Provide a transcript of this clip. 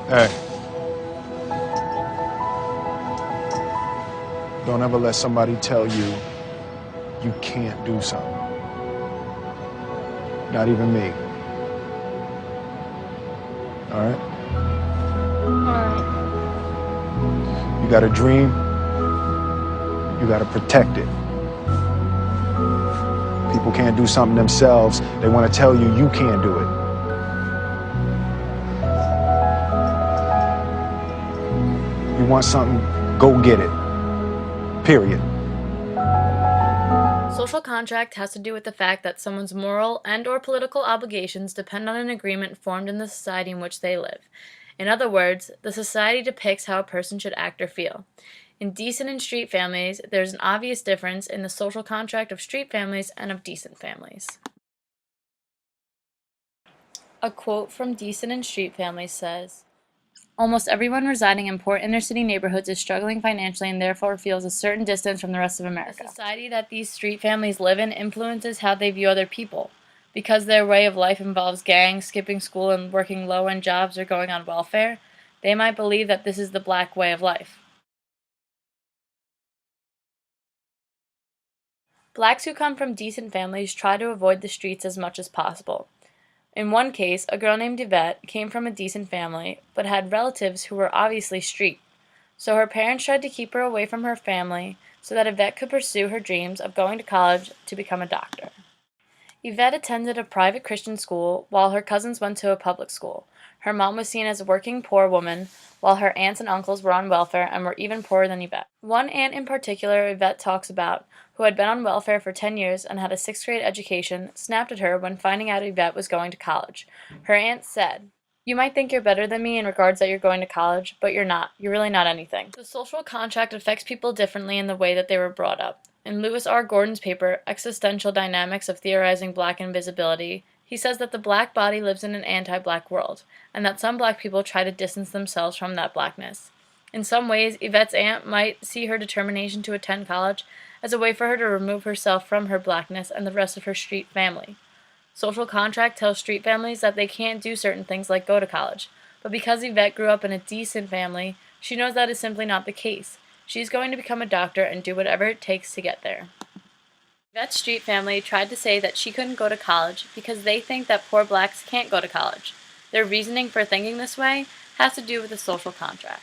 Hey, don't ever let somebody tell you you can't do something. Not even me. All right? Alright. You got a dream, you got to protect it. People can't do something themselves. They want to tell you you can't do it. You want something, go get it. Period. Social contract has to do with the fact that someone's moral and/or political obligations depend on an agreement formed in the society in which they live. In other words, the society depicts how a person should act or feel. In decent and street families, there's an obvious difference in the social contract of street families and of decent families. A quote from Decent and Street Families says, "Almost everyone residing in poor inner-city neighborhoods is struggling financially and therefore feels a certain distance from the rest of America. The society that these street families live in influences how they view other people. Because their way of life involves gangs, skipping school, and working low-end jobs or going on welfare, they might believe that this is the black way of life." Blacks who come from decent families try to avoid the streets as much as possible. In one case, a girl named Yvette came from a decent family, but had relatives who were obviously street. So her parents tried to keep her away from her family so that Yvette could pursue her dreams of going to college to become a doctor. Yvette attended a private Christian school while her cousins went to a public school. Her mom was seen as a working poor woman, while her aunts and uncles were on welfare and were even poorer than Yvette. One aunt in particular Yvette talks about, who had been on welfare for 10 years and had a 6th-grade education, snapped at her when finding out Yvette was going to college. Her aunt said, "You might think you're better than me in regards that you're going to college, but you're not. You're really not anything." The social contract affects people differently in the way that they were brought up. In Lewis R. Gordon's paper, Existential Dynamics of Theorizing Black Invisibility, he says that the black body lives in an anti-black world, and that some black people try to distance themselves from that blackness. In some ways, Yvette's aunt might see her determination to attend college as a way for her to remove herself from her blackness and the rest of her street family. Social contract tells street families that they can't do certain things like go to college, but because Yvette grew up in a decent family, she knows that is simply not the case. She's going to become a doctor and do whatever it takes to get there. Yvette's street family tried to say that she couldn't go to college because they think that poor blacks can't go to college. Their reasoning for thinking this way has to do with the social contract.